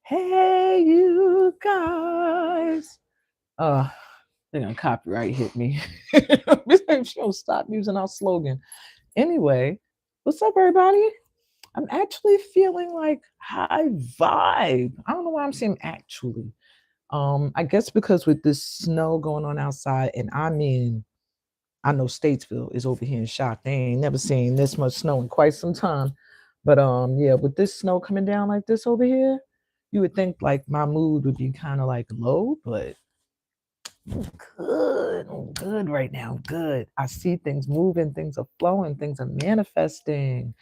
Hey, you guys. They're gonna copyright hit me. She don't stop using our slogan. Anyway, what's up, everybody? I'm actually feeling like high vibe. I don't know why I'm saying actually. I guess because with this snow going on outside, and I know Statesville is over here in shock. They ain't never seen this much snow in quite some time. But yeah, with this snow coming down like this over here, you would think like my mood would be kind of like low, but I'm good right now. Good. I see things moving, things are flowing, things are manifesting.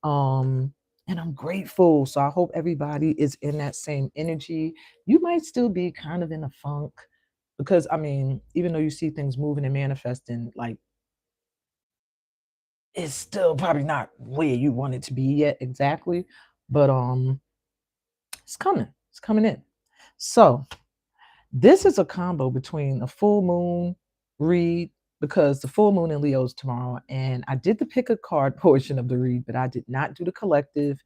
Um, and I'm grateful. So I hope everybody is in that same energy. You might still be kind of in a funk because I mean, even though you see things moving and manifesting, like it's still probably not where you want it to be yet exactly, but it's coming. It's coming in. So this is a combo between a full moon read because the full moon in Leo is tomorrow, and I did the pick a card portion of the read, but I did not do the collective.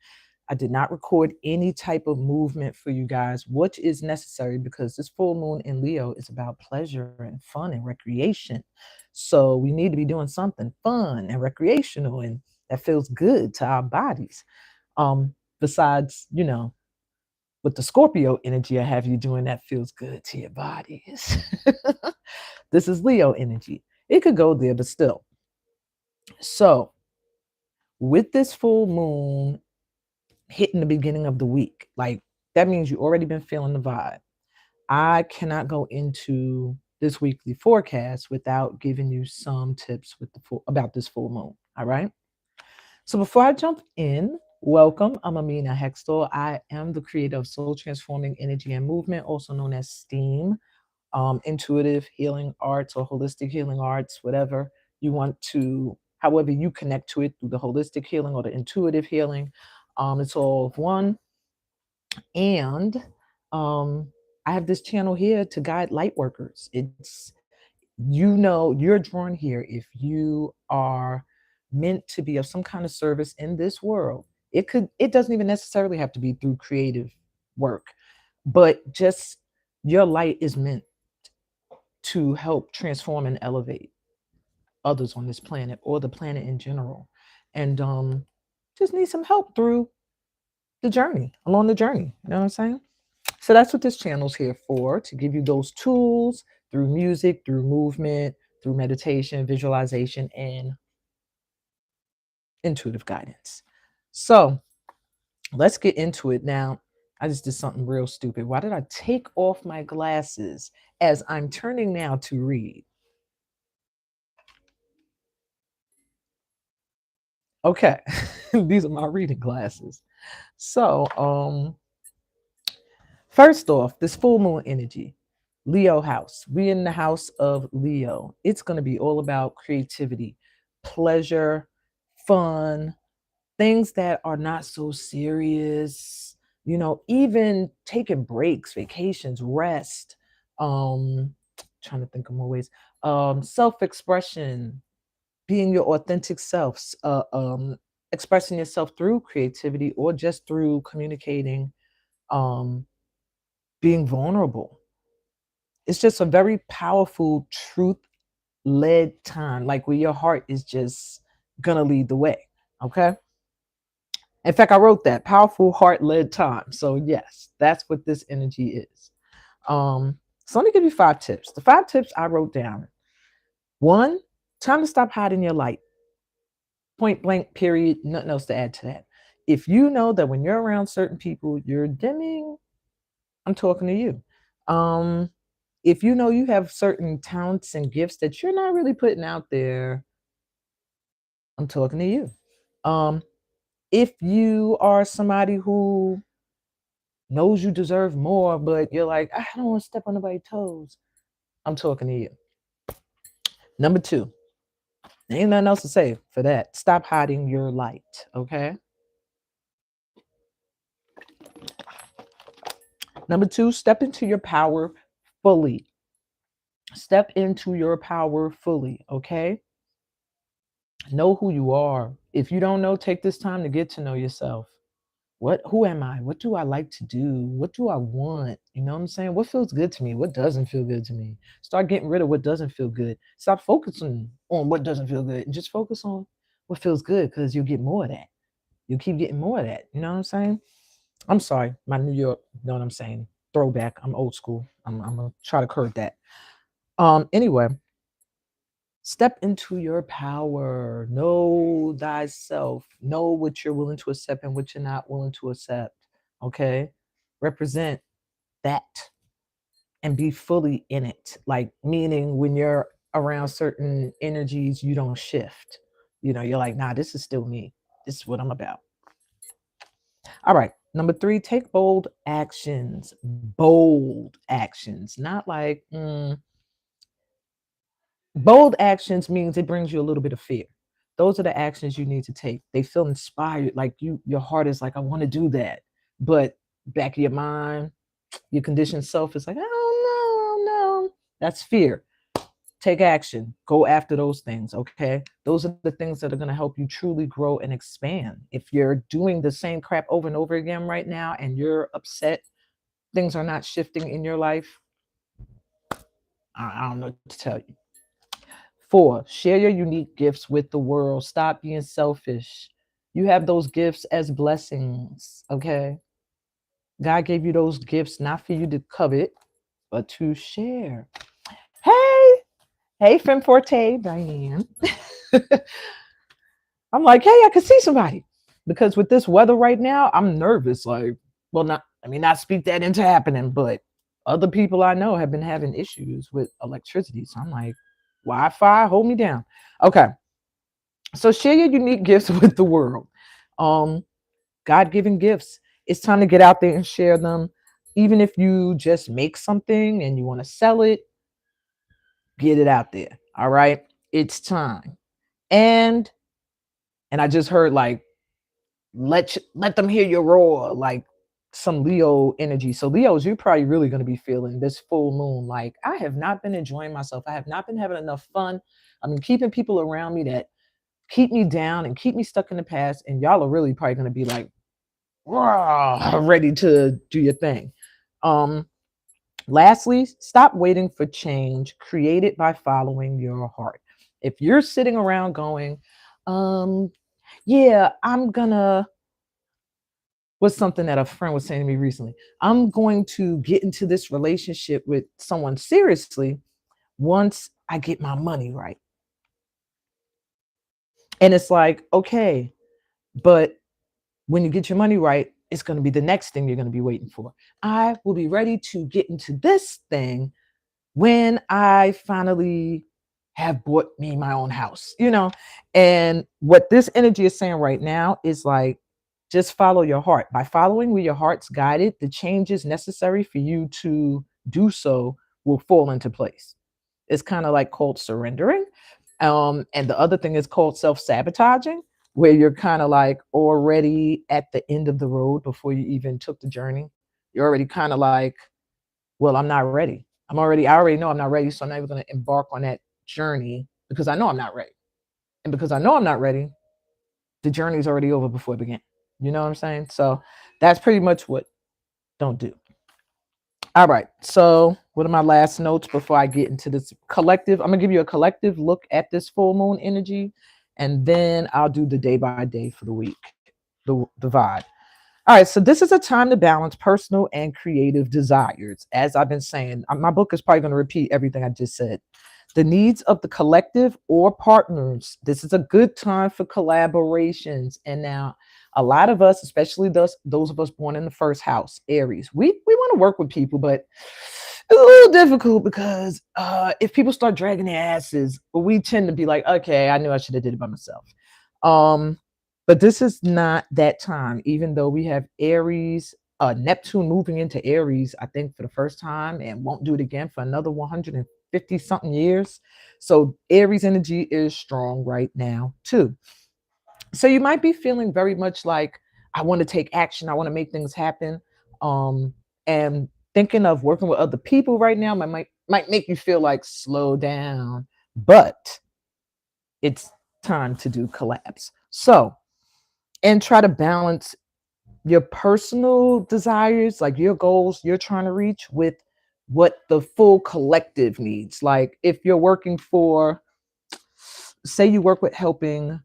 I did not record any type of movement for you guys, which is necessary because this full moon in Leo is about pleasure and fun and recreation. So we need to be doing something fun and recreational and that feels good to our bodies. Besides, with the Scorpio energy I have you doing that feels good to your bodies. This is Leo energy. It could go there, but still. So, with this full moon hitting the beginning of the week, like that means you already been feeling the vibe. I cannot go into this weekly forecast without giving you some tips with about this full moon. All right. So before I jump in, welcome. I'm Amina Hextall. I am the creator of Soul Transforming Energy and Movement, also known as STEAM, intuitive healing arts or holistic healing arts, whatever you want to, however you connect to it through the holistic healing or the intuitive healing. It's all of one. And I have this channel here to guide light workers. You're drawn here if you are meant to be of some kind of service in this world. It doesn't even necessarily have to be through creative work, but just your light is meant to help transform and elevate others on this planet or the planet in general. And just need some help through along the journey. You know what I'm saying? So that's what this channel's here for, to give you those tools through music, through movement, through meditation, visualization, and intuitive guidance. So let's get into it now. I just did something real stupid. Why did I take off my glasses as I'm turning now to read? Okay, these are my reading glasses. So, first off, this full moon energy, Leo house. We in the house of Leo. It's going to be all about creativity, pleasure, fun, things that are not so serious, even taking breaks, vacations, rest. Trying to think of more ways. Self-expression, being your authentic self, expressing yourself through creativity or just through communicating, um, being vulnerable. It's just a very powerful truth led time, like where your heart is just gonna lead the way. Okay. In fact, I wrote that powerful heart led time. So, yes, that's what this energy is. So, let me give you 5 tips. The 5 tips I wrote down: one, time to stop hiding your light. Point blank, period. Nothing else to add to that. If you know that when you're around certain people, you're dimming, I'm talking to you. Um, if you know you have certain talents and gifts that you're not really putting out there, I'm talking to you. Um, if you are somebody who knows you deserve more, but you're like, I don't want to step on nobody's toes, I'm talking to you. Number 2, ain't nothing else to say for that. Stop hiding your light, okay? Number 2, step into your power fully. Step into your power fully, okay? Know who you are. If you don't know, take this time to get to know yourself. Who am I? What do I like to do? What do I want? You know what I'm saying? What feels good to me? What doesn't feel good to me? Start getting rid of what doesn't feel good. Stop focusing on what doesn't feel good and just focus on what feels good, because you'll get more of that. You'll keep getting more of that. You know what I'm saying? I'm sorry, my New York, you know what I'm saying? Throwback. I'm old school. I'm gonna try to curb that. Anyway, step into your power. Know thyself. Know what you're willing to accept and what you're not willing to accept. Okay? Represent that and be fully in it. Like, meaning when you're around certain energies, you don't shift. You know, you're like, nah, this is still me. This is what I'm about. All right. Number 3, take bold actions. Bold actions. Not like, bold actions means it brings you a little bit of fear. Those are the actions you need to take. They feel inspired, like your heart is like, I want to do that. But back of your mind, your conditioned self is like, I don't know. That's fear. Take action. Go after those things, okay? Those are the things that are going to help you truly grow and expand. If you're doing the same crap over and over again right now and you're upset, things are not shifting in your life, I don't know what to tell you. 4, share your unique gifts with the world. Stop being selfish. You have those gifts as blessings, okay? God gave you those gifts not for you to covet, but to share. Hey, hey, Femme Forte, Diane. I'm like, hey, I could see somebody. Because with this weather right now, I'm nervous. Like, well, not, I mean, not speak that into happening, but other people I know have been having issues with electricity. So I'm like, Wi-Fi, hold me down. Okay. So share your unique gifts with the world. Um, God-given gifts. It's time to get out there and share them. Even if you just make something and you want to sell it, get it out there. All right. It's time. And I just heard like, let them hear your roar, like some Leo energy. So Leos, you're probably really going to be feeling this full moon like, I have not been enjoying myself. I have not been having enough fun. I've been keeping people around me that keep me down and keep me stuck in the past, and y'all are really probably going to be like, rah, ready to do your thing. um Lastly, stop waiting for change. Create it by following your heart. If you're sitting around going, um yeah, I'm gonna, was something that a friend was saying to me recently. I'm going to get into this relationship with someone seriously once I get my money right. And it's like, okay, but when you get your money right, it's going to be the next thing you're going to be waiting for. I will be ready to get into this thing when I finally have bought me my own house, you know? And what this energy is saying right now is like, just follow your heart. By following where your heart's guided, the changes necessary for you to do so will fall into place. It's kind of like called surrendering. And the other thing is called self-sabotaging, where you're kind of like already at the end of the road before you even took the journey. You're already kind of like, well, I'm not ready. I already know I'm not ready. So I'm not even going to embark on that journey because I know I'm not ready. And because I know I'm not ready, the journey is already over before it began. You know what I'm saying? So that's pretty much what don't do. All right. So what are my last notes before I get into this collective? I'm going to give you a collective look at this full moon energy, and then I'll do the day by day for the week, the vibe. All right, so this is a time to balance personal and creative desires. As I've been saying, my book is probably going to repeat everything I just said. The needs of the collective or partners. This is a good time for collaborations. And now, a lot of us, especially those of us born in the first house, Aries, we want to work with people, but it's a little difficult because if people start dragging their asses, we tend to be like, okay, I knew I should have did it by myself. Um, but this is not that time, even though we have Aries, Neptune moving into Aries, I think for the first time, and won't do it again for another 150 something years. So Aries energy is strong right now too. So you might be feeling very much like, I want to take action. I want to make things happen. And thinking of working with other people right now might make you feel like slow down, but it's time to do collabs. So, and try to balance your personal desires, like your goals you're trying to reach, with what the full collective needs. Like if you're working for, say you work with helping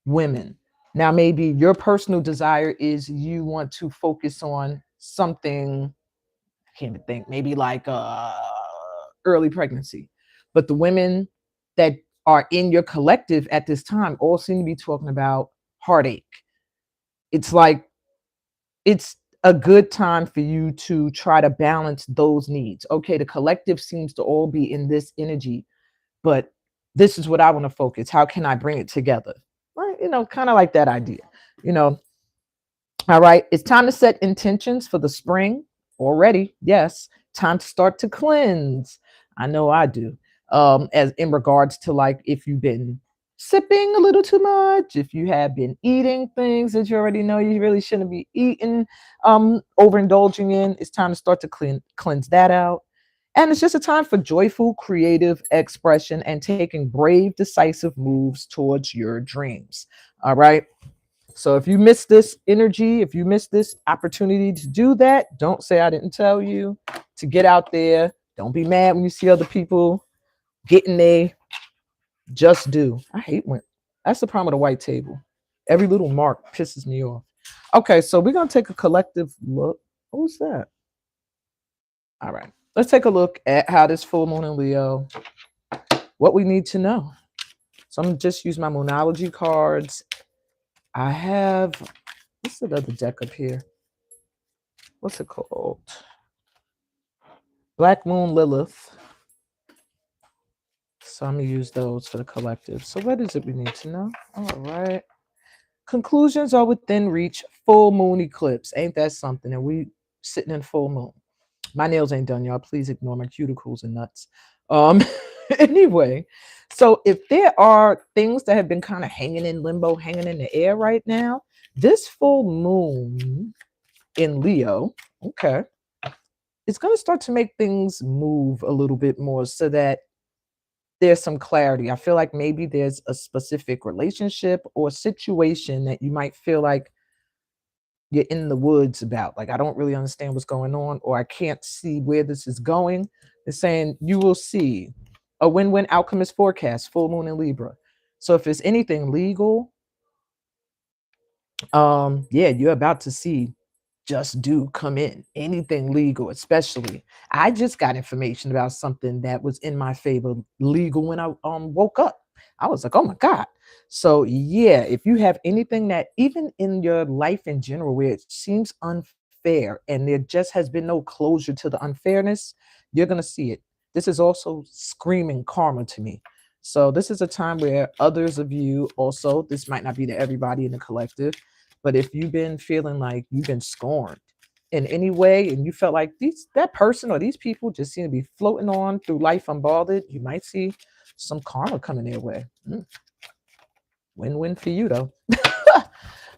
women. Now, maybe your personal desire is you want to focus on something, I can't even think, maybe like early pregnancy. But the women that are in your collective at this time all seem to be talking about heartache. It's like, it's a good time for you to try to balance those needs. Okay, the collective seems to all be in this energy, but this is what I want to focus. How can I bring it together? Right? Kind of like that idea. You know, all right, it's time to set intentions for the spring already. Yes, time to start to cleanse. I know I do. As in regards to, like, if you've been sipping a little too much, if you have been eating things that you already know you really shouldn't be eating, overindulging in, it's time to start to cleanse that out. And it's just a time for joyful, creative expression and taking brave, decisive moves towards your dreams. All right. So if you miss this energy, if you miss this opportunity to do that, don't say I didn't tell you to get out there. Don't be mad when you see other people getting there. Just do. I hate when that's the problem with a white table. Every little mark pisses me off. Okay, so we're gonna take a collective look. Who's that? All right. Let's take a look at how this full moon in Leo, what we need to know. So I'm gonna just use my moonology cards. I have, what's the other deck up here? What's it called? Black Moon Lilith. So I'm going to use those for the collective. So what is it we need to know? All right. Conclusions are within reach. Full moon eclipse. Ain't that something? And we sitting in full moon. My nails ain't done, y'all. Please ignore my cuticles and nuts. Um, anyway, so if there are things that have been kind of hanging in limbo, hanging in the air right now, this full moon in Leo, okay, it's going to start to make things move a little bit more so that there's some clarity. I feel like maybe there's a specific relationship or situation that you might feel like you're in the woods about. Like, I don't really understand what's going on, or I can't see where this is going. It's saying you will see a win-win outcome is forecast, full moon in Libra. So if it's anything legal, yeah, you're about to see just do come in, anything legal. Especially, I just got information about something that was in my favor legal when I woke up. I was like, oh my god. So yeah, if you have anything that, even in your life in general, where it seems unfair and there just has been no closure to the unfairness, you're gonna see it. This is also screaming karma to me. So this is a time where others of you also, this might not be to everybody in the collective, but if you've been feeling like you've been scorned in any way, and you felt like that person or these people just seem to be floating on through life unbothered, you might see some karma coming their way. Win-win for you, though.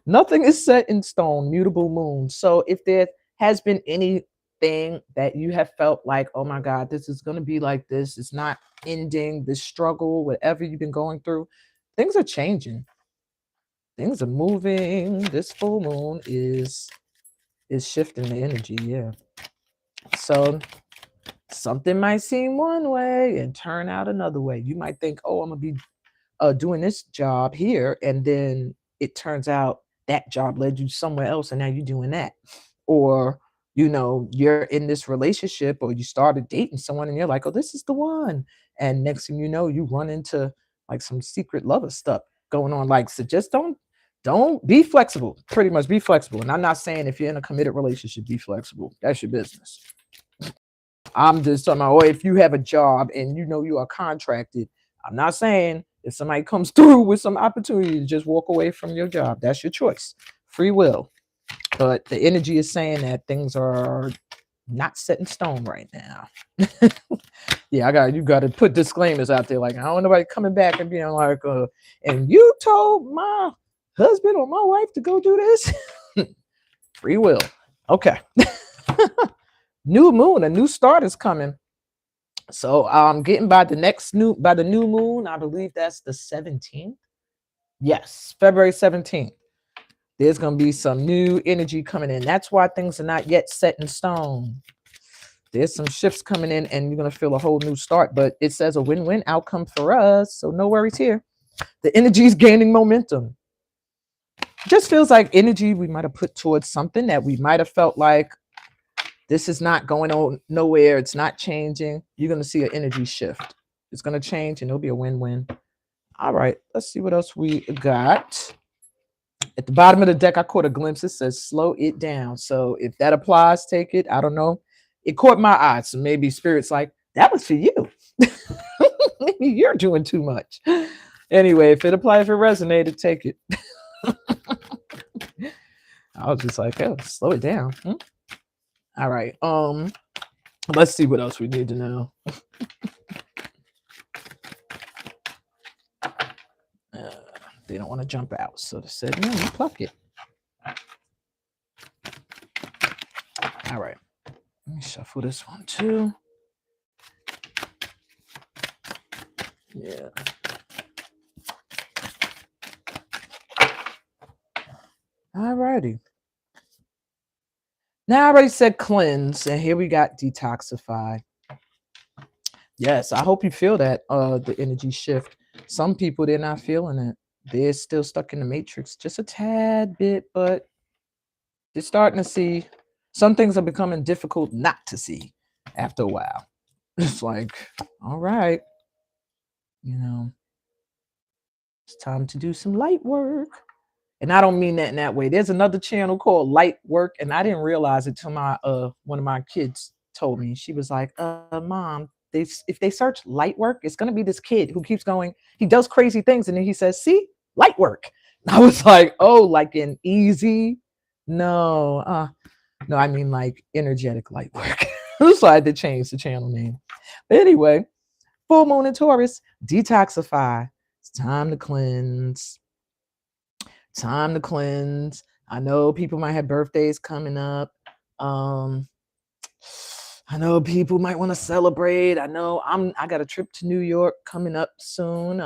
Nothing is set in stone, mutable moon. So if there has been anything that you have felt like, oh my God, this is going to be like this, it's not ending, this struggle, whatever you've been going through, things are changing. Things are moving. This full moon is shifting the energy, yeah. So something might seem one way and turn out another way. You might think, oh, I'm gonna be doing this job here, and then it turns out that job led you somewhere else, and now you're doing that. Or you're in this relationship, or you started dating someone, and you're like, oh, this is the one, and next thing you know, you run into like some secret lover stuff going on. Like, so just don't be flexible. Pretty much be flexible. And I'm not saying if you're in a committed relationship, be flexible. That's your business. I'm just talking about, or if you have a job and you are contracted, I'm not saying if somebody comes through with some opportunity to just walk away from your job. That's your choice. Free will. But the energy is saying that things are not set in stone right now. Yeah, you gotta put disclaimers out there. Like, I don't want nobody coming back and being like, and you told my husband or my wife to go do this. Free will. Okay. New moon, a new start is coming. So getting by the new moon, I believe that's the 17th. Yes, February 17th. There's going to be some new energy coming in. That's why things are not yet set in stone. There's some shifts coming in and you're going to feel a whole new start, but it says a win-win outcome for us. So no worries here. The energy is gaining momentum. Just feels like energy we might have put towards something that we might have felt like this is not going on nowhere. It's not changing. You're going to see an energy shift. It's going to change and it'll be a win-win. All right, let's see what else we got. At the bottom of the deck, I caught a glimpse. It says slow it down. So if that applies, take it. I don't know. It caught my eye. So maybe Spirit's like, that was for you. Maybe you're doing too much. Anyway, if it applies, if it resonated, take it. I was just like, oh, slow it down. All right. Let's see what else we need to know. They don't want to jump out. So they said, no, you pluck it. All right. Let me shuffle this one too. Yeah. All righty. Now I already said cleanse, and here we got detoxify. Yes, I hope you feel that, the energy shift. Some people, they're not feeling it. They're still stuck in the matrix just a tad bit, but they're starting to see some things are becoming difficult not to see after a while. It's like, all right, it's time to do some light work. And I don't mean that in that way. There's another channel called Light Work, and I didn't realize it till my one of my kids told me. She was like, Mom, if they search light work, it's gonna be this kid who keeps going, he does crazy things, and then he says, see, light work. And I was like, oh, like an easy? No, I mean like energetic light work. So I had to change the channel name. But anyway, full moon in Taurus, detoxify. It's time to cleanse. Time to cleanse. I know people might have birthdays coming up. I know people might want to celebrate. I know I got a trip to New York coming up soon.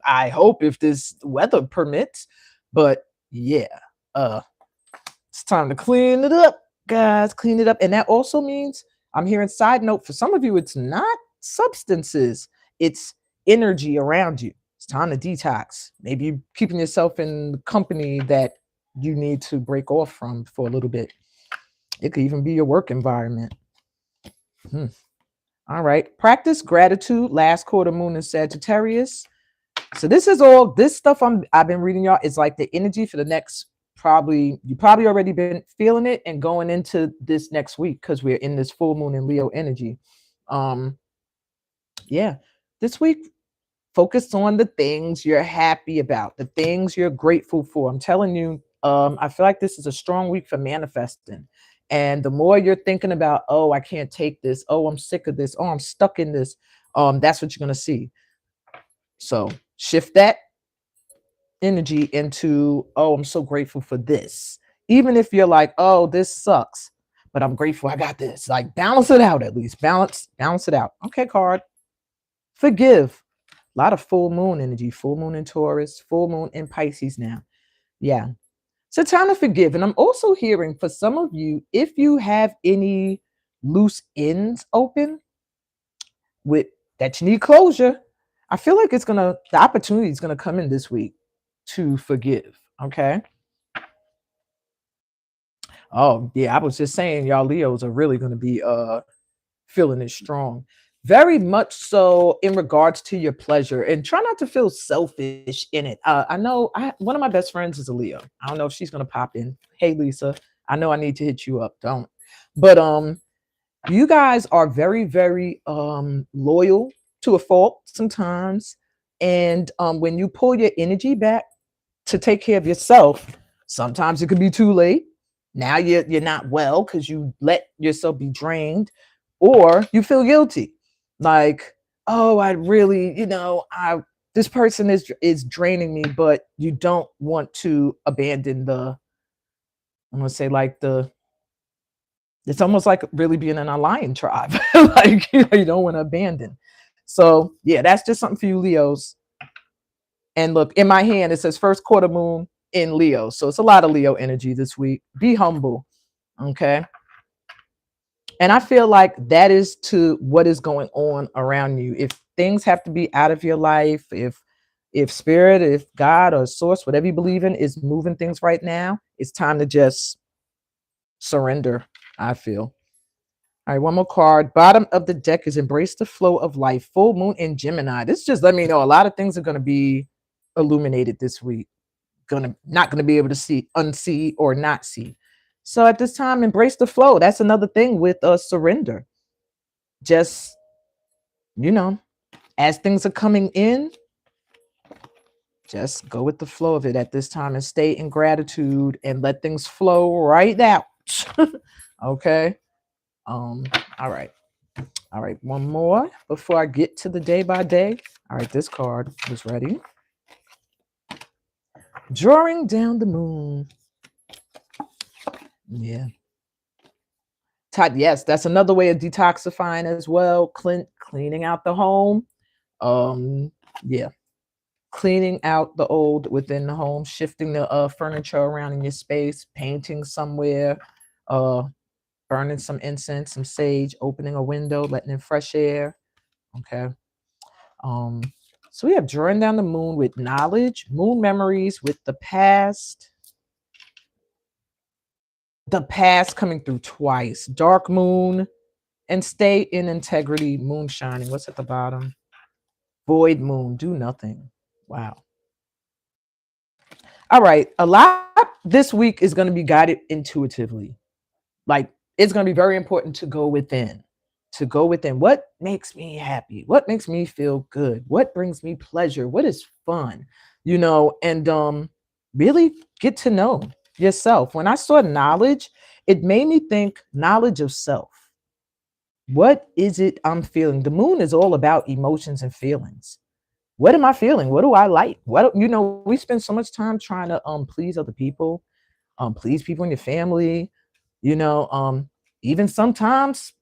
I hope if this weather permits. But yeah, it's time to clean it up, guys. Clean it up. And that also means, I'm hearing side note, for some of you, it's not substances, it's energy around you. It's time to detox. Maybe you're keeping yourself in the company that you need to break off from for a little bit. It could even be your work environment. All right. Practice gratitude. Last quarter moon in Sagittarius. So this is all this stuff I've been reading, y'all. It's like the energy for the next you probably already been feeling it and going into this next week because we're in this full moon in Leo energy. Yeah, this week focus on the things you're happy about, the things you're grateful for. I'm telling you, I feel like this is a strong week for manifesting. And the more you're thinking about, oh, I can't take this, oh, I'm sick of this, oh, I'm stuck in this, that's what you're going to see. So shift that energy into, oh, I'm so grateful for this. Even if you're like, oh, this sucks, but I'm grateful I got this. Like, balance it out at least. Balance it out. Okay, card. Forgive. A lot of full moon energy. Full moon in Taurus. Full moon in Pisces now. Yeah. So time to forgive. And I'm also hearing for some of you, if you have any loose ends open with that you need closure, I feel like the opportunity is going to come in this week to forgive. Okay. Oh, yeah. I was just saying, y'all Leos are really going to be feeling it strong. Very much so in regards to your pleasure, and try not to feel selfish in it. I know one of my best friends is a Leo. I don't know if she's going to pop in. Hey, Lisa, I know I need to hit you up. Don't. But you guys are very, very loyal to a fault sometimes. And when you pull your energy back to take care of yourself, sometimes it could be too late. Now you're not well because you let yourself be drained, or you feel guilty. Like, oh, I really, this person is draining me, but you don't want to abandon I'm gonna say it's almost like really being in a lion tribe. Like, you don't want to abandon. So yeah, that's just something for you Leos. And look, in my hand, it says first quarter moon in Leo. So it's a lot of Leo energy this week. Be humble. Okay. And I feel like that is to what is going on around you. If things have to be out of your life, if spirit, if God or source, whatever you believe in, is moving things right now, it's time to just surrender, I feel. All right, one more card. Bottom of the deck is embrace the flow of life. Full moon in Gemini. This just let me know a lot of things are going to be illuminated this week. Not gonna be able to see, unsee, or not see. So at this time, embrace the flow. That's another thing with surrender. Just, as things are coming in, just go with the flow of it at this time and stay in gratitude and let things flow right out. Okay. All right. All right. One more before I get to the day by day. All right. This card is ready. Drawing down the moon. Yeah. Yes, that's another way of detoxifying as well. Cleaning out the home. Yeah. Cleaning out the old within the home, shifting the furniture around in your space, painting somewhere, burning some incense, some sage, opening a window, letting in fresh air. Okay. So we have drawing down the moon with knowledge, moon memories with the past coming through twice, dark moon, and stay in integrity, moon shining. What's at the bottom? Void moon, do nothing. Wow. All right. A lot this week is going to be guided intuitively. Like, it's going to be very important to go within. What makes me happy? What makes me feel good? What brings me pleasure? What is fun? And really get to know yourself. When I saw knowledge, it made me think knowledge of self. What is it I'm feeling? The moon is all about emotions and feelings. What am I feeling? What do I like? We spend so much time trying to please other people, please people in your family, even sometimes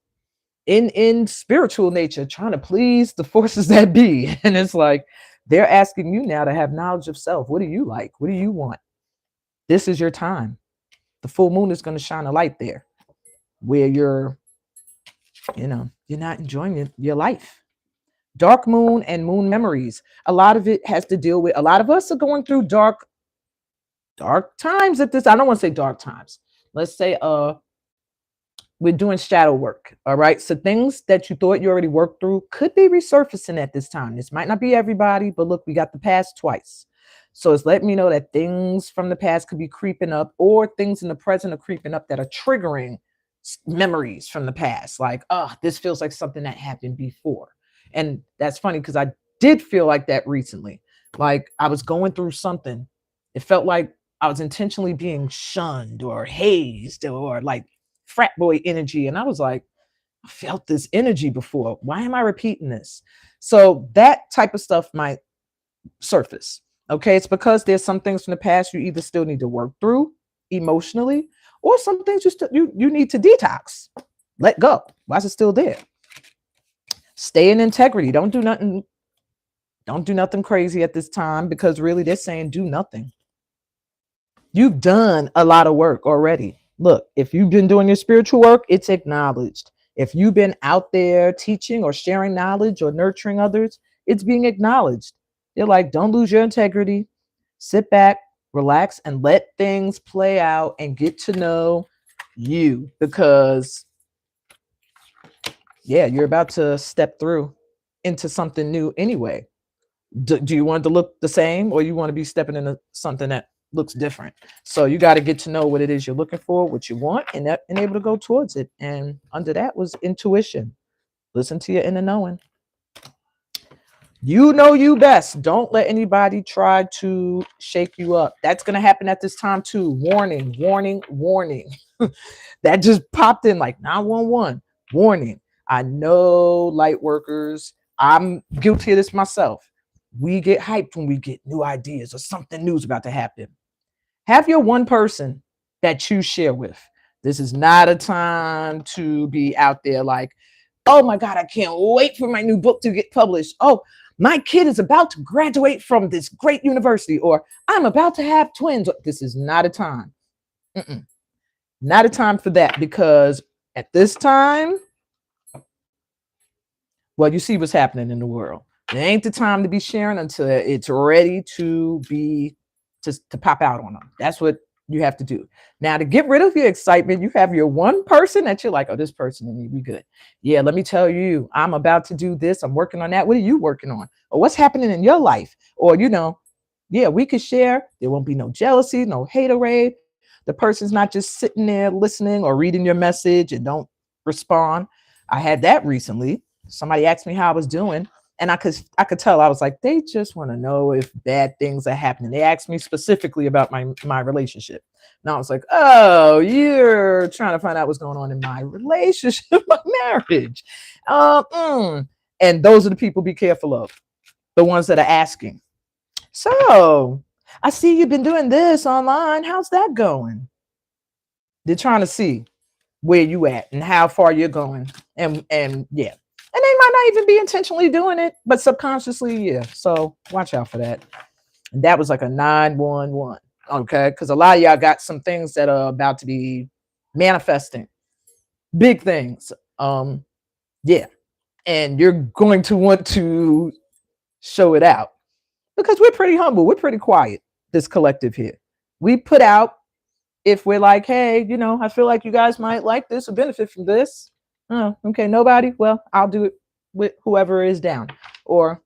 in spiritual nature, trying to please the forces that be. And it's like they're asking you now to have knowledge of self. What do you like? What do you want? This is your time. The full moon is going to shine a light there where you're not enjoying your life. Dark moon and moon memories. A lot of it has to deal with, a lot of us are going through dark times at this. I don't want to say dark times. Let's say we're doing shadow work. All right. So things that you thought you already worked through could be resurfacing at this time. This might not be everybody, but look, we got the past twice. So it's letting me know that things from the past could be creeping up, or things in the present are creeping up that are triggering memories from the past. Like, oh, this feels like something that happened before. And that's funny because I did feel like that recently. Like I was going through something. It felt like I was intentionally being shunned or hazed or like frat boy energy. And I was like, I felt this energy before. Why am I repeating this? So that type of stuff might surface. Okay. It's because there's some things from the past you either still need to work through emotionally, or some things you need to detox. Let go. Why is it still there? Stay in integrity. Don't do nothing. Don't do nothing crazy at this time, because really they're saying do nothing. You've done a lot of work already. Look, if you've been doing your spiritual work, it's acknowledged. If you've been out there teaching or sharing knowledge or nurturing others, it's being acknowledged. They're like, don't lose your integrity. Sit back, relax, and let things play out and get to know you, because you're about to step through into something new anyway. Do you want it to look the same, or you want to be stepping into something that looks different? So you got to get to know what it is you're looking for, what you want, and able to go towards it. And under that was intuition. Listen to your inner knowing. You know you best. Don't let anybody try to shake you up. That's going to happen at this time too. Warning, warning, warning. That just popped in like 911. Warning. I know light workers. I'm guilty of this myself. We get hyped when we get new ideas or something new is about to happen. Have your one person that you share with. This is not a time to be out there like, oh my God, I can't wait for my new book to get published. Oh, my kid is about to graduate from this great university, or I'm about to have twins. This is not a time. Mm-mm. Not a time for that, because at this time, well, you see what's happening in the world. It ain't the time to be sharing until it's ready to be to pop out on them. That's what you have to do. Now, to get rid of your excitement, you have your one person that you're like, oh, this person and me, we good. Yeah, let me tell you, I'm about to do this. I'm working on that. What are you working on? Or what's happening in your life? Or, yeah, we could share. There won't be no jealousy, no haterade. The person's not just sitting there listening or reading your message and don't respond. I had that recently. Somebody asked me how I was doing, and I could tell. I was like, they just want to know if bad things are happening. They asked me specifically about my relationship. And I was like, oh, you're trying to find out what's going on in my relationship, my marriage. And those are the people be careful of, the ones that are asking. So I see you've been doing this online. How's that going? They're trying to see where you at and how far you're going. And yeah. And they might not even be intentionally doing it, but subconsciously, yeah. So watch out for that. And that was like a 911. Okay. Because a lot of y'all got some things that are about to be manifesting. Big things. Yeah. And you're going to want to show it out, because we're pretty humble. We're pretty quiet, this collective here. We put out, if we're like, hey, I feel like you guys might like this or benefit from this. Oh, okay, nobody? Well, I'll do it with whoever is down. Or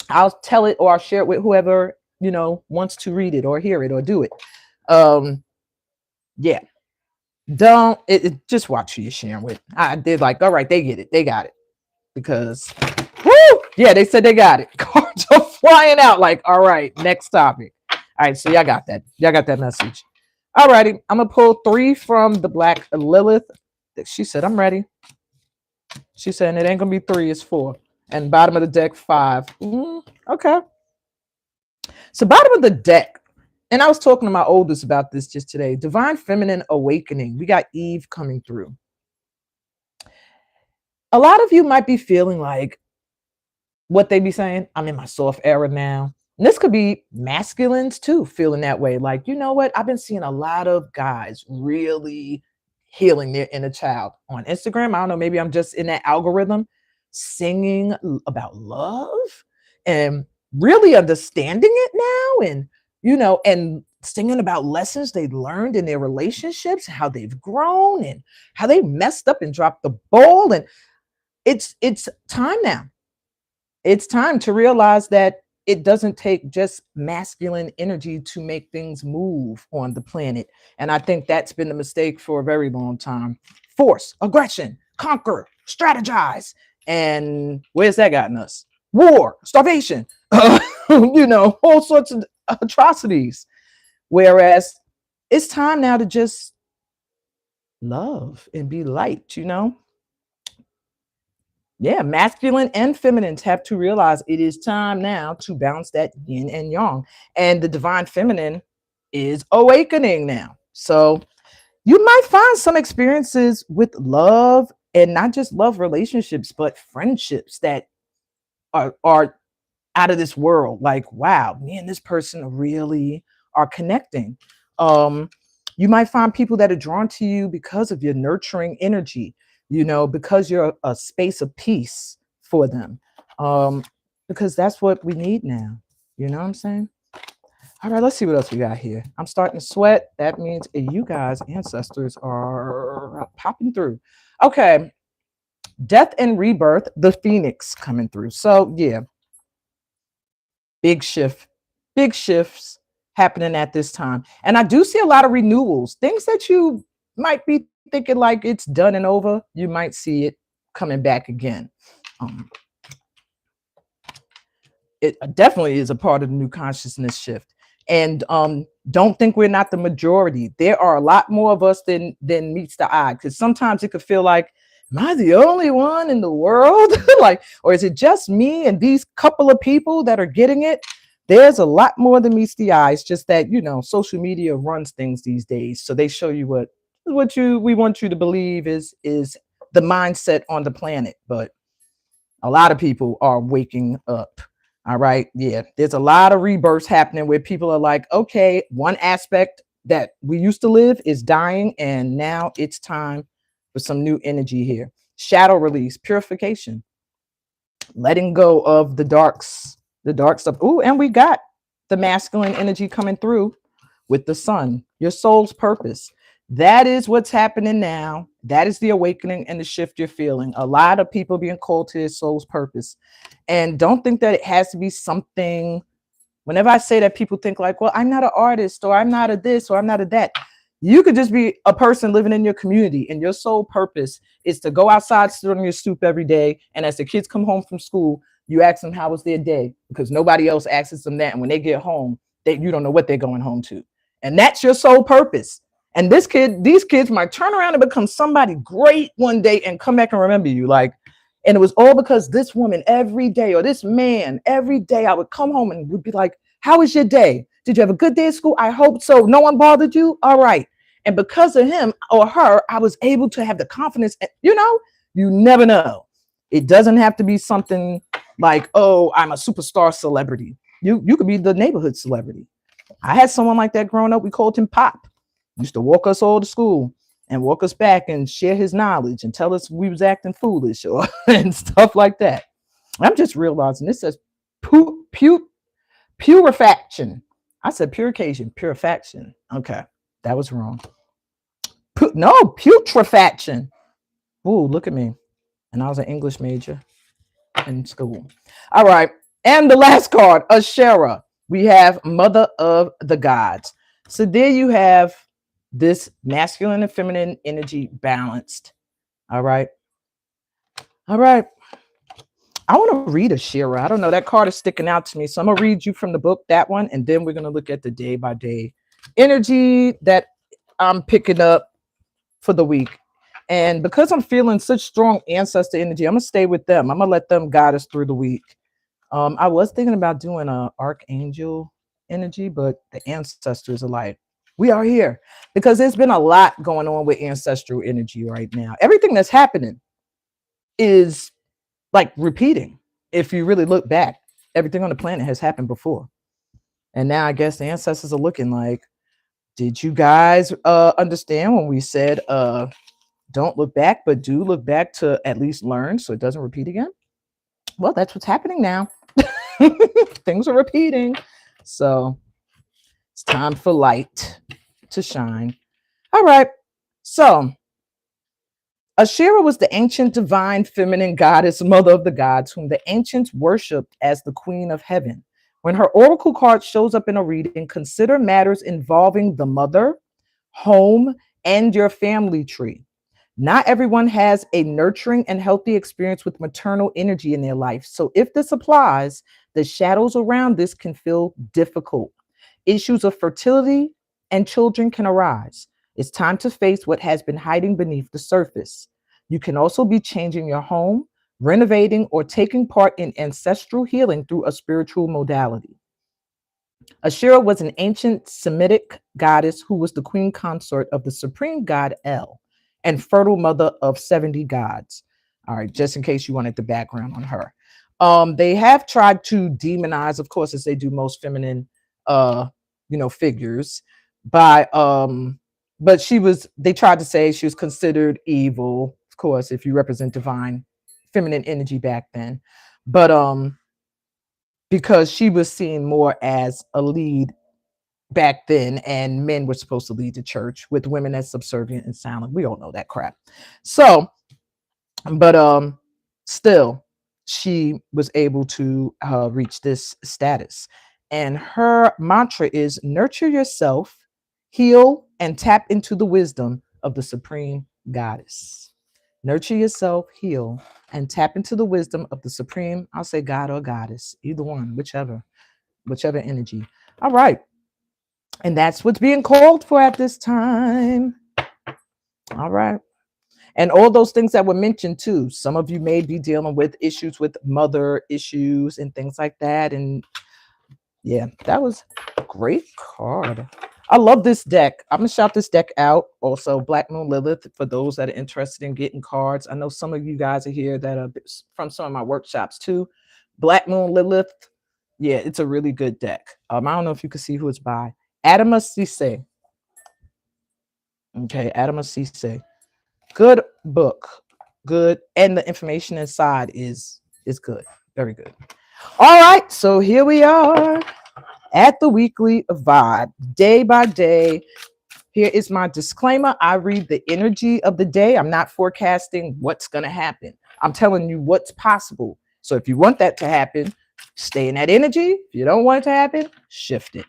I'll tell it, or I'll share it with whoever, wants to read it or hear it or do it. Yeah. Don't, just watch who you're sharing with. They're like, all right, they get it. They got it. Because, whoo, yeah, they said they got it. Cards are flying out like, all right, next topic. All right, so y'all got that. Y'all got that message. All righty, I'm going to pull 3 from the Black Lilith. She said, I'm ready. She said, and it ain't going to be 3, it's 4. And bottom of the deck, 5. Okay. So bottom of the deck, and I was talking to my oldest about this just today, Divine Feminine Awakening. We got Eve coming through. A lot of you might be feeling like what they be saying, I'm in my soft era now. And this could be masculines too, feeling that way. Like, you know what? I've been seeing a lot of guys really healing their inner child on Instagram. I don't know, maybe I'm just in that algorithm, singing about love and really understanding it now, and and singing about lessons they learned in their relationships, how they've grown and how they messed up and dropped the ball. And it's time now. It's time to realize that it doesn't take just masculine energy to make things move on the planet. And I think that's been the mistake for a very long time. Force, aggression, conquer, strategize. And where's that gotten us? War, starvation, all sorts of atrocities. Whereas it's time now to just love and be light, Yeah, masculine and feminines have to realize it is time now to balance that yin and yang. And the divine feminine is awakening now. So you might find some experiences with love, and not just love relationships, but friendships that are out of this world. Like, wow, me and this person really are connecting. You might find people that are drawn to you because of your nurturing energy, because you're a space of peace for them. Because that's what we need now. You know what I'm saying? All right, let's see what else we got here. I'm starting to sweat. That means you guys, ancestors, are popping through. Okay. Death and rebirth, the phoenix coming through. So yeah, big shifts happening at this time. And I do see a lot of renewals, things that you might be thinking like it's done and over. You might see it coming back again. It definitely is a part of the new consciousness shift. And don't think we're not the majority. There are a lot more of us than meets the eye, because sometimes it could feel like, am I the only one in the world? Like, or is it just me and these couple of people that are getting it? There's a lot more than meets the eye. It's just that, social media runs things these days. So they show you what we want you to believe is the mindset on the planet. But A lot of people are waking up. All right. Yeah. There's a lot of rebirths happening where people are like, okay, one aspect that we used to live is dying, and now it's time for some new energy here. Shadow release, purification, letting go of the dark stuff. Oh, and we got the masculine energy coming through with the sun, your soul's purpose. That is what's happening now. That is the awakening and the shift you're feeling. A lot of people being called to their soul's purpose. And don't think that it has to be something. Whenever I say that, people think like, well, I'm not an artist, or I'm not a this, or I'm not a that. You could just be a person living in your community, and your sole purpose is to go outside, sit on your stoop every day. And as the kids come home from school, you ask them how was their day, because nobody else asks them that. And when they get home, you don't know what they're going home to. And that's your sole purpose. And these kids might turn around and become somebody great one day and come back and remember you. Like, and it was all because this woman every day, or this man every day, I would come home and would be like, how was your day? Did you have a good day at school? I hope so. No one bothered you? All right. And because of him or her, I was able to have the confidence. You never know. It doesn't have to be something like, oh, I'm a superstar celebrity. You could be the neighborhood celebrity. I had someone like that growing up. We called him Pop. He used to walk us all to school and walk us back and share his knowledge and tell us we was acting foolish or and stuff like that. I'm just realizing this says purification. I said purification, purification. Okay, that was wrong. Putrefaction. Ooh, look at me. And I was an English major in school. All right. And the last card, Ashera. We have Mother of the Gods. So there you have this masculine and feminine energy balanced. All right. All right. I want to read Ashera. I don't know. That card is sticking out to me. So I'm going to read you from the book, that one. And then we're going to look at the day by day energy that I'm picking up for the week. And because I'm feeling such strong ancestor energy, I'm going to stay with them. I'm going to let them guide us through the week. I was thinking about doing an archangel energy, but the ancestors are like, we are here, because there's been a lot going on with ancestral energy right now. Everything that's happening is like repeating. If you really look back, everything on the planet has happened before. And now I guess the ancestors are looking like, did you guys understand when we said don't look back, but do look back to at least learn so it doesn't repeat again? Well, that's what's happening now. Things are repeating. So it's time for light to shine. All right. So Ashera was the ancient divine feminine goddess, mother of the gods, whom the ancients worshipped as the queen of heaven. When her oracle card shows up in a reading, consider matters involving the mother, home, and your family tree. Not everyone has a nurturing and healthy experience with maternal energy in their life. So if this applies, the shadows around this can feel difficult. Issues of fertility and children can arise. It's time to face what has been hiding beneath the surface. You can also be changing your home, renovating, or taking part in ancestral healing through a spiritual modality. Ashera was an ancient Semitic goddess who was the queen consort of the supreme god El and fertile mother of 70 gods. All right, just in case you wanted the background on her. They have tried to demonize, of course, as they do most feminine figures, by but they tried to say she was considered evil, of course, if you represent divine feminine energy back then. But because she was seen more as a lead back then, and men were supposed to lead the church with women as subservient and silent. We all know that crap. So, but still, she was able to reach this status. And her mantra is nurture yourself, heal, and tap into the wisdom of the supreme goddess. Nurture yourself, heal, and tap into the wisdom of the supreme, I'll say God or goddess, either one, whichever energy. All right. And that's what's being called for at this time. All right. And all those things that were mentioned too. Some of you may be dealing with issues with mother issues and things like that. And yeah, that was a great card. I love this deck. I'm gonna shout this deck out. Also, Black Moon Lilith, for those that are interested in getting cards. I know some of you guys are here that are from some of my workshops too. Black Moon Lilith, yeah, it's a really good deck. I don't know if you can see who it's by. Adama Cisse. Okay, Adama Cisse. Good book. Good. And the information inside is good. Very good. All right, so here we are at the weekly vibe, day by day. Here is my disclaimer. I read the energy of the day. I'm not forecasting what's going to happen. I'm telling you what's possible. So if you want that to happen, stay in that energy. If you don't want it to happen, shift it.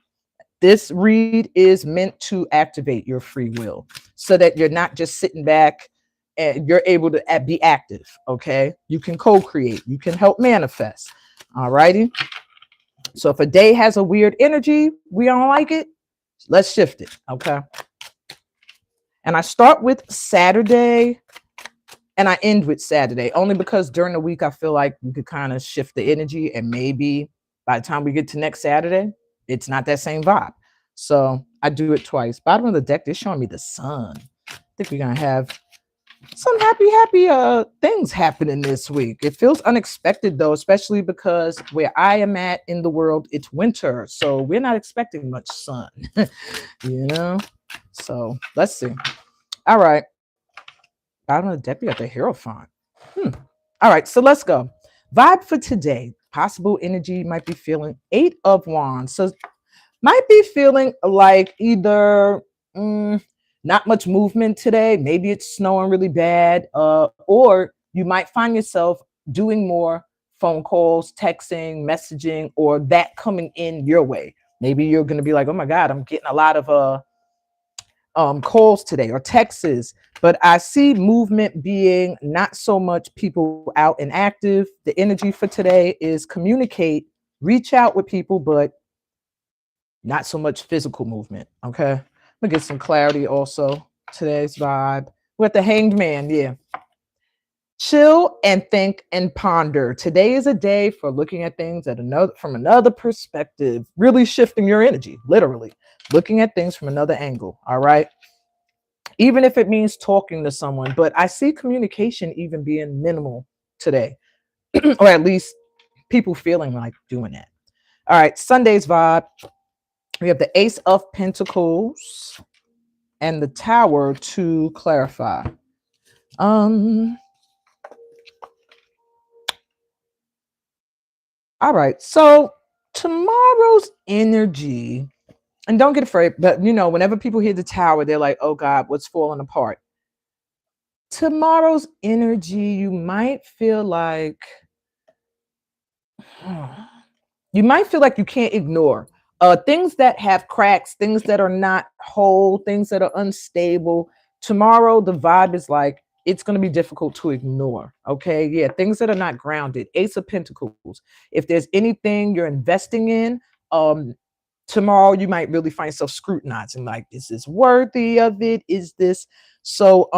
This read is meant to activate your free will so that you're not just sitting back and you're able to be active. Okay. You can co-create. You can help manifest. All righty. So if a day has a weird energy, we don't like it, let's shift it. Okay. And I start with Saturday and I end with Saturday, only because during the week, I feel like we could kind of shift the energy, and maybe by the time we get to next Saturday, it's not that same vibe. So I do it twice. Bottom of the deck, they're showing me the sun. I think we're going to have some happy things happening this week. It feels unexpected though, especially because where I am at in the world, it's winter. So we're not expecting much sun, you know? So let's see. All right. Bottom of the deck, we got the Hierophant. All right, so let's go. Vibe for today. Possible energy you might be feeling 8 of Wands. So might be feeling like either not much movement today. Maybe it's snowing really bad. Or you might find yourself doing more phone calls, texting, messaging, or that coming in your way. Maybe you're going to be like, oh my God, I'm getting a lot of calls today or texts, but I see movement being not so much people out and active. The energy for today is communicate, reach out with people, but not so much physical movement. Okay. I'm gonna get some clarity also. Today's vibe with the Hanged Man. Yeah. Chill and think and ponder. Today is a day for looking at things from another perspective, really shifting your energy, literally looking at things from another angle. All right. Even if it means talking to someone, but I see communication even being minimal today, or at least people feeling like doing that. All right. Sunday's vibe. We have the Ace of Pentacles and the Tower to clarify. All right. So tomorrow's energy, and don't get afraid, but whenever people hear the Tower, they're like, oh God, what's falling apart? Tomorrow's energy, you might feel like you can't ignore things that have cracks, things that are not whole, things that are unstable. Tomorrow, the vibe is like it's going to be difficult to ignore. Okay. Yeah. Things that are not grounded. Ace of Pentacles. If there's anything you're investing in, tomorrow you might really find yourself scrutinizing, like, is this worthy of it? Is this so?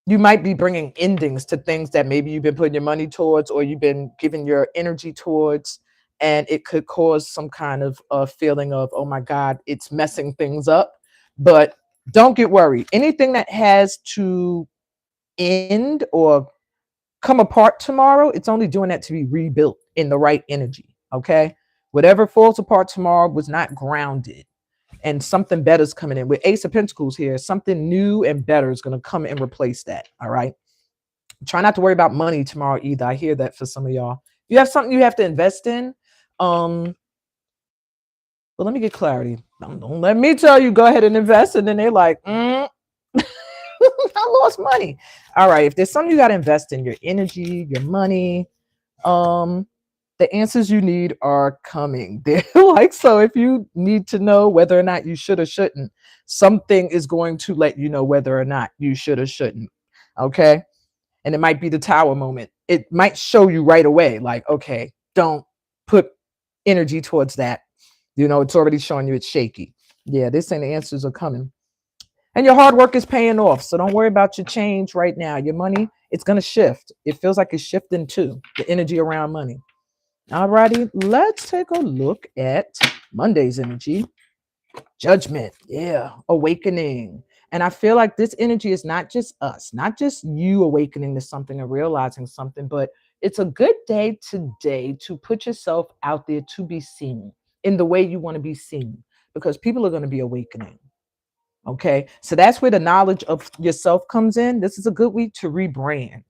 You might be bringing endings to things that maybe you've been putting your money towards or you've been giving your energy towards, and it could cause some kind of feeling of, oh my God, it's messing things up. But don't get worried. Anything that has to end or come apart tomorrow, it's only doing that to be rebuilt in the right energy. Okay. Whatever falls apart tomorrow was not grounded, and something better is coming in. With Ace of Pentacles here, something new and better is going to come and replace that. All right. Try not to worry about money tomorrow either. I hear that for some of y'all. You have something you have to invest in. Well, let me get clarity. Don't let me tell you, go ahead and invest. And then they're like, I lost money. All right. If there's something you got to invest in, your energy, your money, the answers you need are coming. They're like, so if you need to know whether or not you should or shouldn't, something is going to let you know whether or not you should or shouldn't. Okay. And it might be the Tower moment. It might show you right away, like, okay, don't put energy towards that. It's already showing you it's shaky. Yeah, they're saying the answers are coming. And your hard work is paying off. So don't worry about your change right now. Your money, it's going to shift. It feels like it's shifting too, the energy around money. All righty, let's take a look at Monday's energy. Judgment, yeah, awakening. And I feel like this energy is not just us, not just you awakening to something and realizing something, but it's a good day today to put yourself out there to be seen in the way you want to be seen, because people are going to be awakening. Okay. So that's where the knowledge of yourself comes in. This is a good week to rebrand.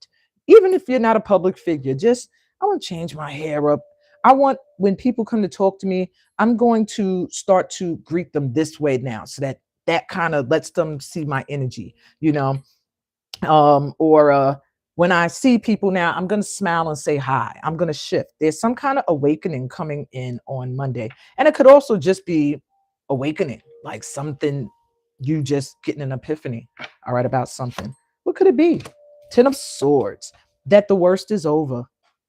Even if you're not a public figure, just, I want to change my hair up. I want, when people come to talk to me, I'm going to start to greet them this way now, so that that kind of lets them see my energy, you know. Or when I see people now, I'm going to smile and say hi. I'm going to shift. There's some kind of awakening coming in on Monday. And it could also just be awakening, like something, you just getting an epiphany, all right, about something. What could it be? 10 of Swords, that the worst is over.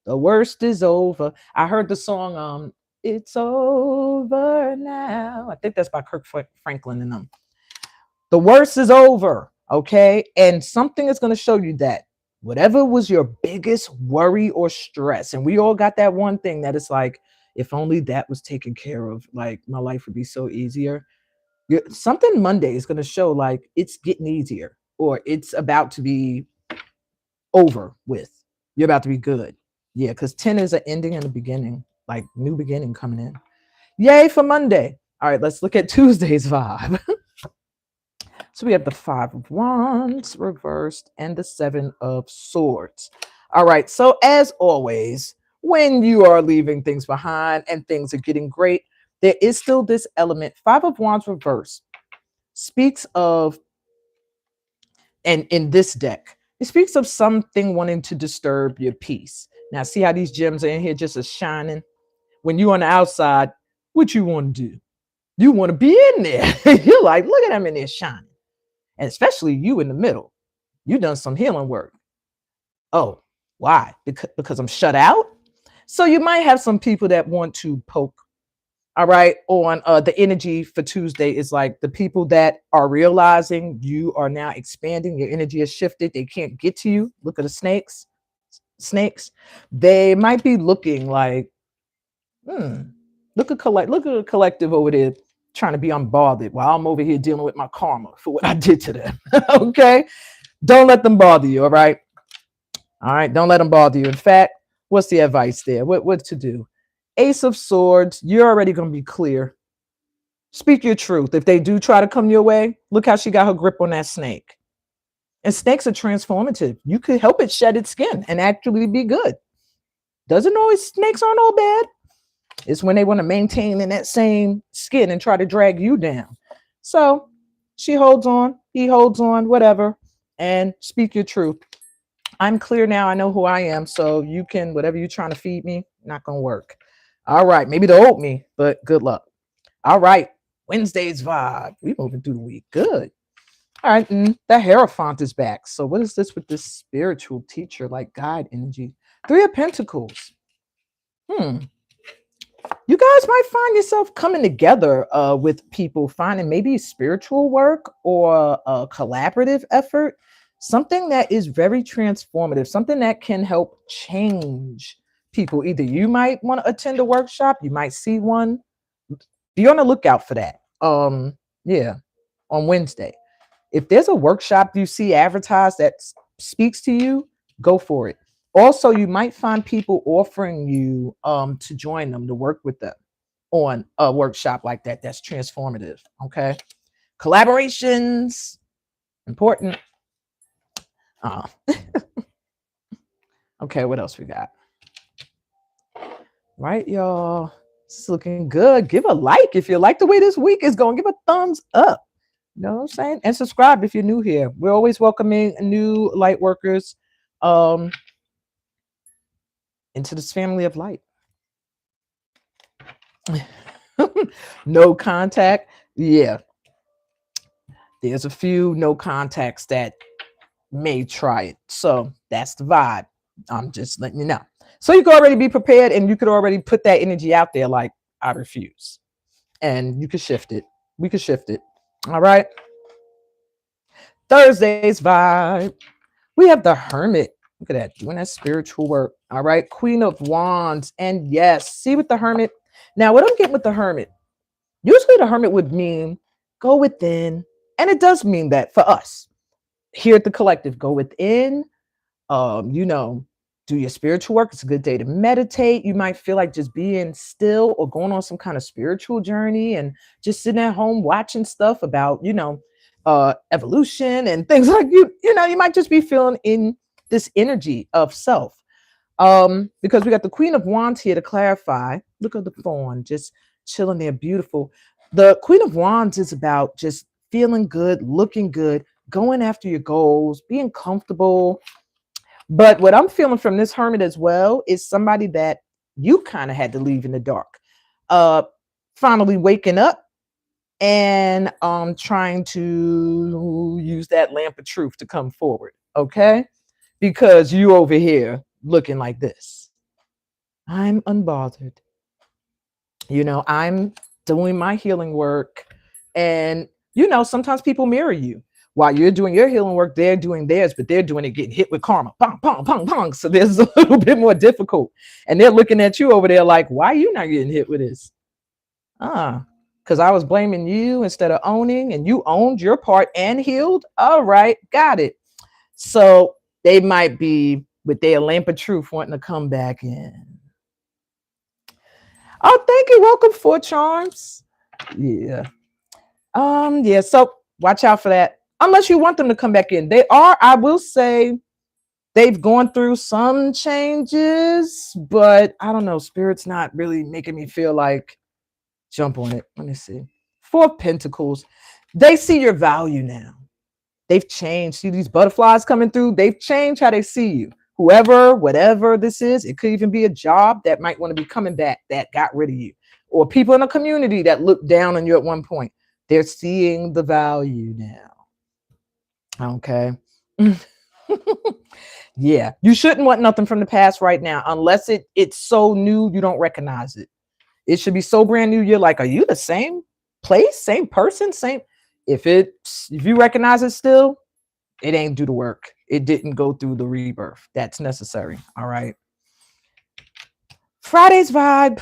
The worst is over. I heard the song, It's Over Now. I think that's by Kirk Franklin and them. The worst is over. Okay. And something is going to show you that whatever was your biggest worry or stress, and we all got that one thing that it's like, if only that was taken care of, like my life would be so easier. Something Monday is going to show like it's getting easier, or it's about to be over with. You're about to be good. Yeah. Because 10 is an ending and a beginning, like new beginning coming in. Yay for Monday. All right. Let's look at Tuesday's vibe. So we have the Five of Wands reversed and the Seven of Swords. All right. So as always, when you are leaving things behind and things are getting great, there is still this element. Five of Wands reversed speaks of, and in this deck, it speaks of something wanting to disturb your peace. Now, see how these gems are in here just as shining? When you're on the outside, what you want to do? You want to be in there. You're like, look at them in there shining. And especially you in the middle. You done some healing work. Oh, why? Because I'm shut out? So you might have some people that want to poke. All right. On the energy for Tuesday is like the people that are realizing you are now expanding, your energy has shifted. They can't get to you. Look at the snakes. Snakes. They might be looking like, look at a collective over there trying to be unbothered while I'm over here dealing with my karma for what I did to them. Okay. Don't let them bother you. All right. All right. Don't let them bother you. In fact, what's the advice there? What to do? Ace of Swords. You're already going to be clear. Speak your truth. If they do try to come your way, look how she got her grip on that snake. And snakes are transformative. You could help it shed its skin and actually be good. Doesn't always, snakes aren't all bad. It's when they want to maintain in that same skin and try to drag you down. So she holds on, he holds on, whatever, and speak your truth. I'm clear now. I know who I am. So you can, whatever you're trying to feed me, not going to work. All right. Maybe they'll oat me, but good luck. All right. Wednesday's vibe. We moving through the week. Good. All right. And the Hierophant is back. So what is this with this spiritual teacher, like guide energy? Three of Pentacles. You guys might find yourself coming together with people, finding maybe spiritual work or a collaborative effort, something that is very transformative, something that can help change people. Either you might want to attend a workshop, you might see one. Be on the lookout for that. Yeah, on Wednesday. If there's a workshop you see advertised that speaks to you, go for it. Also, you might find people offering you to join them, to work with them on a workshop like that. That's transformative. Okay. Collaborations, important. Okay, what else we got? Right, y'all. It's looking good. Give a like if you like the way this week is going. Give a thumbs up. You know what I'm saying? And subscribe if you're new here. We're always welcoming new light workers into this family of light. No contact. Yeah. There's a few no contacts that may try it. So that's the vibe. I'm just letting you know. So you can already be prepared and you could already put that energy out there like, I refuse. And you can shift it. We can shift it. All right. Thursday's vibe. We have the Hermit. Look at that, doing that spiritual work. All right. Queen of Wands. And yes, see with the Hermit. Now, what I'm getting with the Hermit, Usually the hermit would mean go within, and it does mean that for us here at the collective, go within, you know, do your spiritual work. It's a good day to meditate. You might feel like just being still or going on some kind of spiritual journey and just sitting at home watching stuff about, you know, evolution and things like you know, you might just be feeling in this energy of self. Because we got the Queen of Wands here to clarify. Look at the fawn just chilling there, beautiful. The Queen of Wands is about just feeling good, looking good, going after your goals, being comfortable. But what I'm feeling from this hermit as well is somebody that you kind of had to leave in the dark. Uh Finally waking up and trying to use that lamp of truth to come forward, okay? Because you over here looking like this. I'm unbothered. You know, I'm doing my healing work. And, you know, sometimes people mirror you. While you're doing your healing work, they're doing theirs, but they're doing it getting hit with karma. Pong, pong, pong, pong. So there's a little bit more difficult. And they're looking at you over there like, why are you not getting hit with this? Because I was blaming you instead of owning, and you owned your part and healed. All right, got it. So they might be with their lamp of truth wanting to come back in. Oh, thank you. Welcome, Four Charms. Yeah. Yeah, so watch out for that. Unless you want them to come back in. They are, I will say, they've gone through some changes, but I don't know. Spirit's not really making me feel like jump on it. Let me see. Four of Pentacles. They see your value now. They've changed. See these butterflies coming through? They've changed how they see you. Whoever, whatever this is, it could even be a job that might want to be coming back that got rid of you, or people in a community that looked down on you at one point. They're seeing the value now. Okay. Yeah, you shouldn't want nothing from the past right now unless it's so new you don't recognize it. It should be so brand new. You're like, are you the same place, same person, same? If you recognize it still, it ain't do the work. It didn't go through the rebirth that's necessary. All right. Friday's vibe.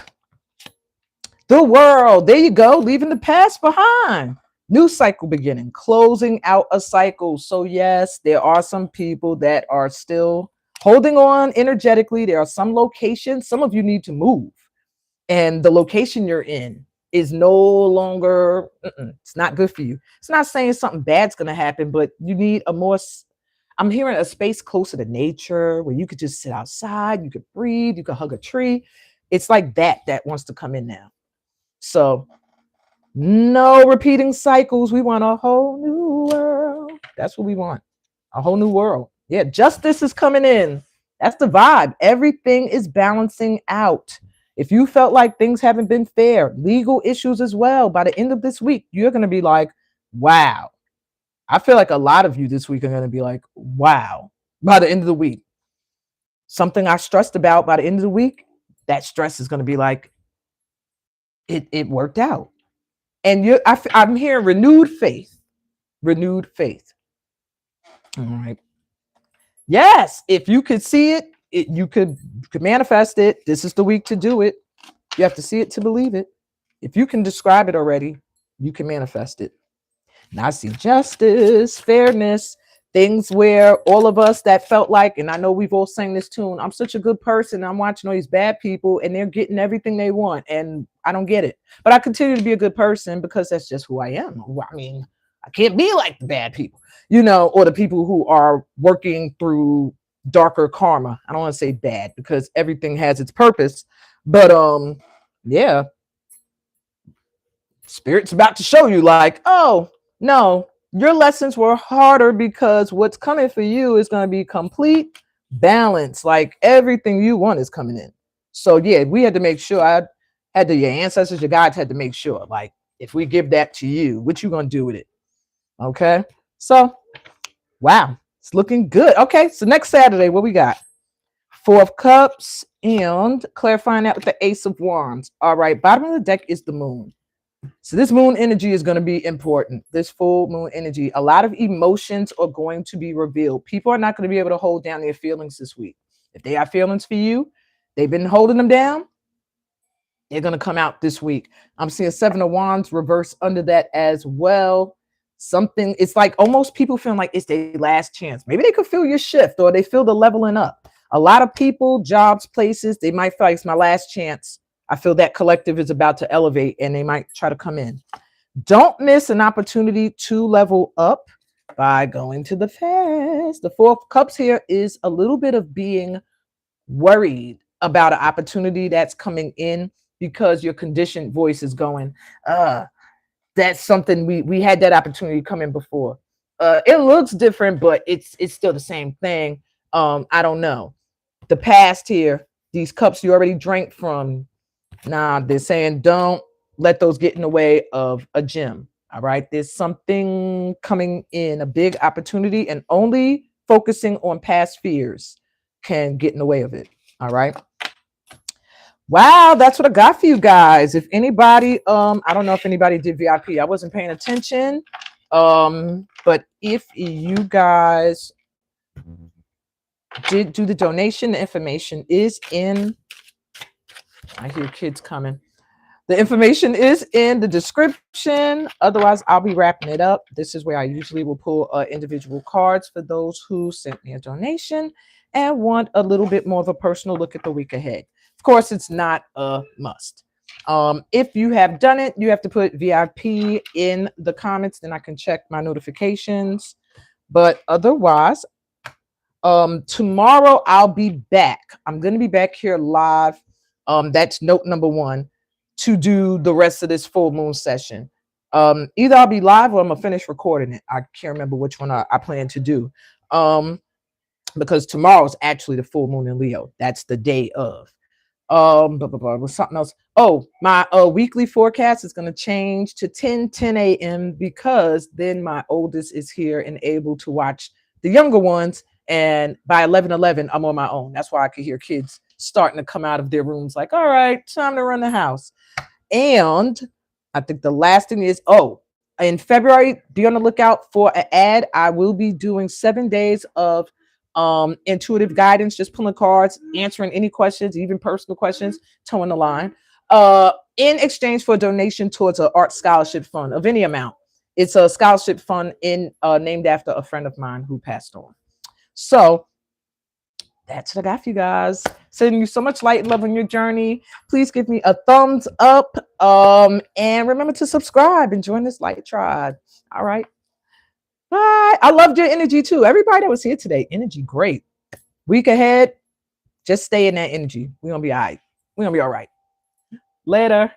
The world. There you go. Leaving the past behind. New cycle beginning. Closing out a cycle. So yes, there are some people that are still holding on energetically. There are some locations. Some of you need to move. And the location you're in is no longer, it's not good for you. It's not saying something bad's going to happen, but you need a more, I'm hearing a space closer to nature where you could just sit outside, you could breathe, you could hug a tree. It's like that wants to come in now. So no repeating cycles. We want a whole new world. That's what we want. A whole new world. Yeah, justice is coming in. That's the vibe. Everything is balancing out. If you felt like things haven't been fair, legal issues as well, by the end of this week, you're going to be like, wow. I feel like a lot of you this week are going to be like, wow, by the end of the week. Something I stressed about by the end of the week, that stress is going to be like, it worked out. And I'm hearing renewed faith. Renewed faith. All right. Yes, if you could see it, you could manifest it. This is the week to do it. You have to see it to believe it. If you can describe it already, you can manifest it. And I see justice, fairness, things where all of us that felt like, and I know we've all sang this tune, I'm such a good person. I'm watching all these bad people and they're getting everything they want. And I don't get it. But I continue to be a good person because that's just who I am. I mean, I can't be like the bad people, you know, or the people who are working through darker karma. I don't want to say bad because everything has its purpose. But yeah, Spirit's about to show you like, oh, no, your lessons were harder because what's coming for you is going to be complete balance. Like everything you want is coming in. So yeah, we had to make sure your ancestors, your guides had to make sure, like, if we give that to you, what you going to do with it? Okay. So, wow, it's looking good. Okay. So next Saturday, what we got? Four of Cups and clarifying that with the Ace of Wands. All right. Bottom of the deck is the moon. So this moon energy is going to be important. This full moon energy, a lot of emotions are going to be revealed. People are not going to be able to hold down their feelings this week. If they have feelings for you, they've been holding them down. They're going to come out this week. I'm seeing Seven of Wands reverse under that as well. Something, it's like almost people feeling like it's their last chance. Maybe they could feel your shift, or they feel the leveling up. A lot of people, jobs, places, they might feel like it's my last chance. I feel that collective is about to elevate and they might try to come in. Don't miss an opportunity to level up by going to the fast. The Four of Cups here is a little bit of being worried about an opportunity that's coming in because your conditioned voice is going, that's something we had that opportunity come in before. It looks different, but it's still the same thing. I don't know. The past here, these cups you already drank from, nah, they're saying don't let those get in the way of a gem. All right. There's something coming in, a big opportunity, and only focusing on past fears can get in the way of it. All right. Wow, that's what I got for you guys. If anybody, I don't know if anybody did VIP. I wasn't paying attention. But if you guys did do the donation, the information is in. I hear kids coming. The information is in the description. Otherwise, I'll be wrapping it up. This is where I usually will pull individual cards for those who sent me a donation and want a little bit more of a personal look at the week ahead. Of course, it's not a must. If you have done it, you have to put VIP in the comments, then I can check my notifications. But otherwise, tomorrow I'll be back. I'm going to be back here live. That's note number 1, to do the rest of this full moon session. Either I'll be live or I'm gonna finish recording it. I can't remember which one I plan to do. Because tomorrow's actually the full moon in Leo. That's the day of. Was something else. Oh, my weekly forecast is going to change to 10 a.m. because then my oldest is here and able to watch the younger ones, and by 11:11 I'm on my own. That's why I could hear kids starting to come out of their rooms like, all right, time to run the house. And I think the last thing is, in February, be on the lookout for an ad. I will be doing 7 days of intuitive guidance, just pulling cards, answering any questions, even personal questions, towing the line, in exchange for a donation towards an art scholarship fund of any amount. It's a scholarship fund named after a friend of mine who passed on. So that's what I got for you guys. Sending you so much light and love on your journey. Please give me a thumbs up. And remember to subscribe and join this light tribe. All right. Bye. I loved your energy too. Everybody that was here today, energy great. Week ahead, just stay in that energy. We're gonna be all right. We're gonna be all right. Later.